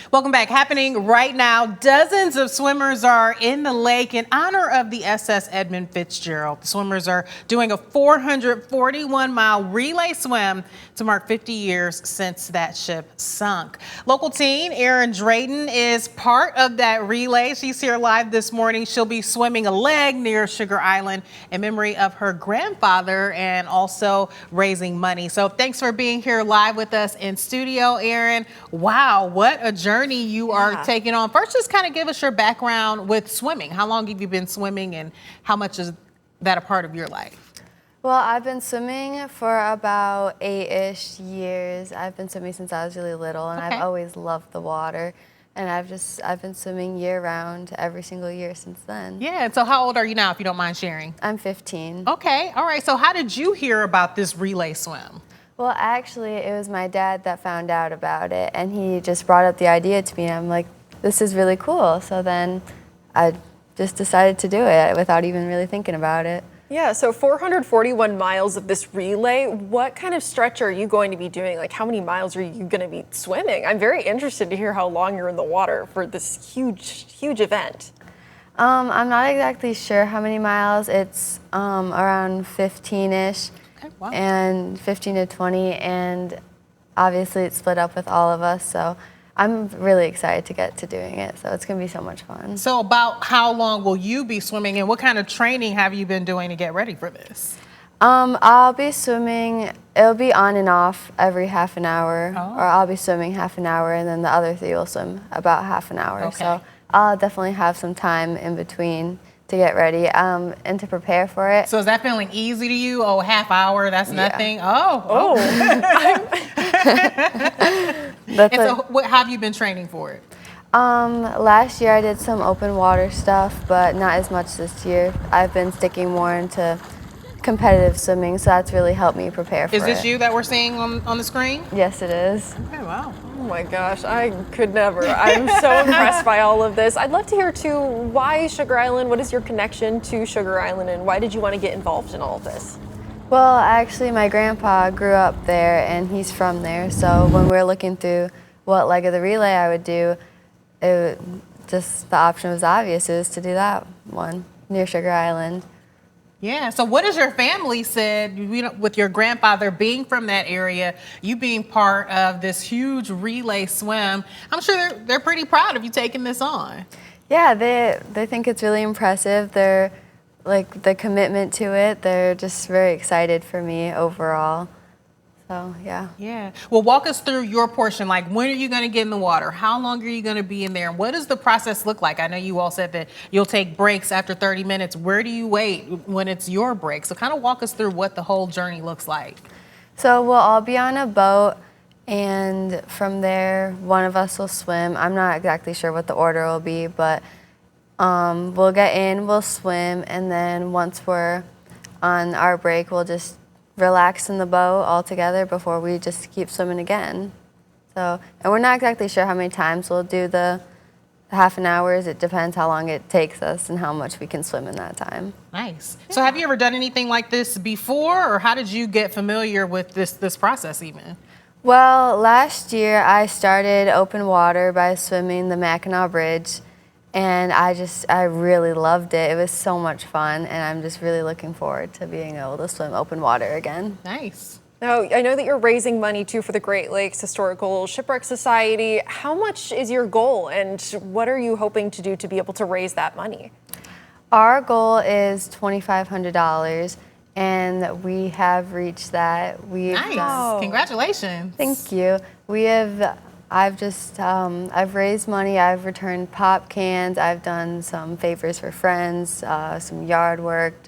Welcome back. Happening right now, dozens of swimmers are in the lake in honor of the SS Edmund Fitzgerald. The swimmers are doing a 441-mile relay swim to mark 50 years since that ship sunk. Local teen Eryn Drayton is part of that relay. She's here live this morning. She'll be swimming a leg near Sugar Island in memory of her grandfather and also raising money. So thanks for being here live with us in studio, Eryn. Wow, what a journey you are taking on. First, just kind of give us your background with swimming. How long have you been swimming and how much is that a part of your life? Well, I've been swimming for about 8-ish years. I've been swimming since I was really little, and I've always loved the water. And I've been swimming year round every single year since then. Yeah, and so how old are you now, if you don't mind sharing? I'm 15. Okay, all right. So how did you hear about this relay swim? Well, actually, it was my dad that found out about it, and he just brought up the idea to me, and I'm like, this is really cool. So then I just decided to do it without even really thinking about it. Yeah, so 441 miles of this relay. What kind of stretch are you going to be doing? Like, how many miles are you going to be swimming? I'm very interested to hear how long you're in the water for this huge, huge event. I'm not exactly sure how many miles. It's around 15-ish. Okay, wow. And 15 to 20, and obviously it's split up with all of us, so I'm really excited to get to doing it, so it's going to be so much fun. So about how long will you be swimming, and what kind of training have you been doing to get ready for this? I'll be swimming, it'll be on and off every half an hour, or I'll be swimming half an hour, and then the other three will swim about half an hour, so I'll definitely have some time in between to get ready and to prepare for it. So is that feeling easy to you? Oh, half hour, that's nothing? And so how have you been training for it? Last year I did some open water stuff, but not as much this year. I've been sticking more into competitive swimming, so that's really helped me prepare for it. Is this you that we're seeing on the screen? Yes, it is. Okay, wow. Oh my gosh, I could never. I'm so impressed by all of this. I'd love to hear too, why Sugar Island? What is your connection to Sugar Island, and why did you want to get involved in all of this? Well, actually my grandpa grew up there and he's from there, so when we were looking through what leg of the relay I would do, just the option was obvious. It was to do that one near Sugar Island. Yeah, so what has your family said, with your grandfather being from that area, you being part of this huge relay swim? I'm sure they're pretty proud of you taking this on. Yeah, they think it's really impressive. They're like the commitment to it. They're just very excited for me overall. So, yeah. Yeah. Well, walk us through your portion. Like, when are you going to get in the water? How long are you going to be in there? And what does the process look like? I know you all said that you'll take breaks after 30 minutes. Where do you wait when it's your break? So kind of walk us through what the whole journey looks like. So we'll all be on a boat, and from there, one of us will swim. I'm not exactly sure what the order will be, but we'll get in, we'll swim, and then once we're on our break, we'll just relax in the boat all together before we just keep swimming again. So, and we're not exactly sure how many times we'll do the half an hours. It depends how long it takes us and how much we can swim in that time. Nice. Yeah. So have you ever done anything like this before, or how did you get familiar with this process even? Well, last year I started open water by swimming the Mackinac Bridge, and I really loved it. It was so much fun, and I'm just really looking forward to being able to swim open water again. Nice. Now, I know that you're raising money too for the Great Lakes Historical Shipwreck Society. How much is your goal, and what are you hoping to do to be able to raise that money? Our goal is $2,500, and we have reached that. Nice. Congratulations. Thank you. I've raised money, I've returned pop cans, I've done some favors for friends, some yard work,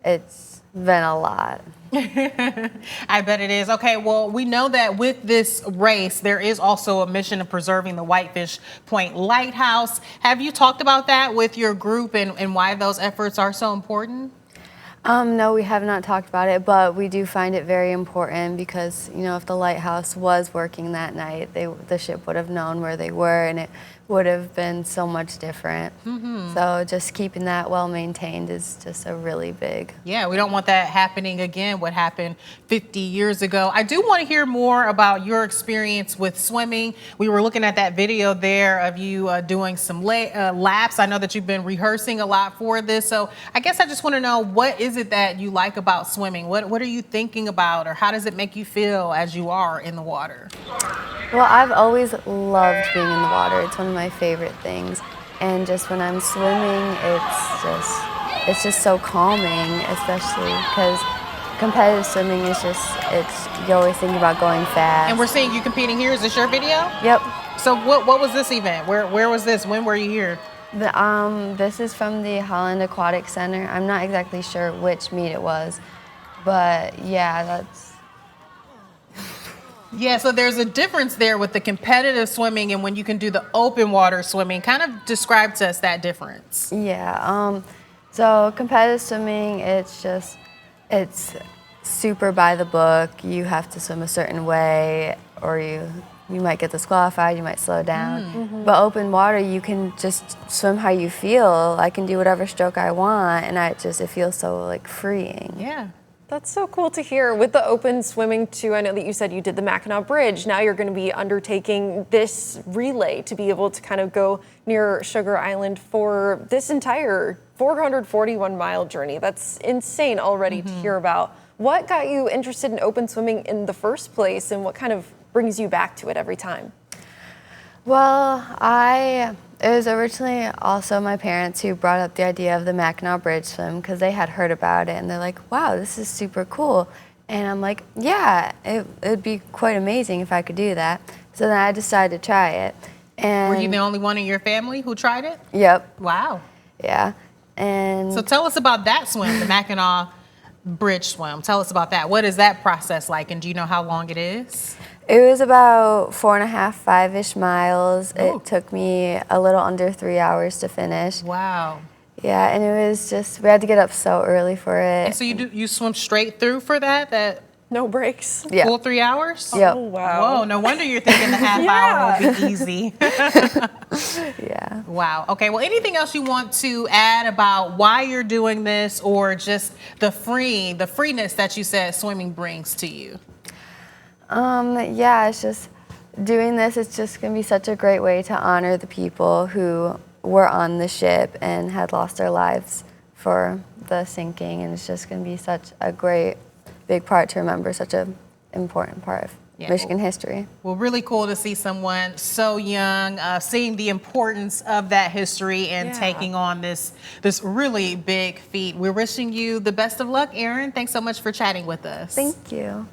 it's been a lot. I bet it is. Okay, well, we know that with this race, there is also a mission of preserving the Whitefish Point Lighthouse. Have you talked about that with your group and why those efforts are so important? No, we have not talked about it, but we do find it very important because, you know, if the lighthouse was working that night, the ship would have known where they were, and it would have been so much different. So just keeping that well maintained is just a really big. Yeah, we don't want that happening again, what happened 50 years ago. I do want to hear more about your experience with swimming. We were looking at that video there of you doing some laps. I know that you've been rehearsing a lot for this. So I guess I just want to know, what is it that you like about swimming? What are you thinking about, or how does it make you feel as you are in the water? Well, I've always loved being in the water. It's one of my favorite things. And just when I'm swimming, it's just so calming, especially because competitive swimming is you always think about going fast. And we're seeing you competing here. Is this your video? Yep. So what was this event? Where was this? When were you here? This is from the Holland Aquatic Center. I'm not exactly sure which meet it was, but yeah, that's. Yeah, so there's a difference there with the competitive swimming and when you can do the open water swimming. Kind of describe to us that difference. Yeah, so competitive swimming, it's super by the book. You have to swim a certain way, or you might get disqualified, you might slow down. But open water, you can just swim how you feel. I can do whatever stroke I want, and it feels so like freeing. Yeah. That's so cool to hear. With the open swimming too, I know that you said you did the Mackinac Bridge. Now you're going to be undertaking this relay to be able to kind of go near Sugar Island for this entire 441-mile journey. That's insane already to hear about. What got you interested in open swimming in the first place, and what kind of brings you back to it every time? Well, it was originally also my parents who brought up the idea of the Mackinac Bridge swim because they had heard about it, and they're like, wow, this is super cool. And I'm like, yeah, it would be quite amazing if I could do that. So then I decided to try it. And Were you the only one in your family who tried it? Yep. Wow. Yeah. And So tell us about that swim, the Mackinac Bridge swim. Tell us about that. What is that process like, and do you know how long it is? it was about 4.5, 5-ish miles. Ooh. It took me a little under 3 hours to finish. Wow. Yeah, and it was just, we had to get up so early for it. And so you swim straight through for that No breaks. Yeah. full 3 hours? Yep. Oh, wow. Whoa, no wonder you're thinking the half hour will be easy. Yeah. Wow. Okay, well, anything else you want to add about why you're doing this, or just the freeness that you said swimming brings to you? Yeah, it's just doing this, it's just going to be such a great way to honor the people who were on the ship and had lost their lives for the sinking, and it's just going to be such a great big part to remember, such an important part of Michigan history. Well, really cool to see someone so young, seeing the importance of that history and taking on this really big feat. We're wishing you the best of luck, Eryn. Thanks so much for chatting with us. Thank you.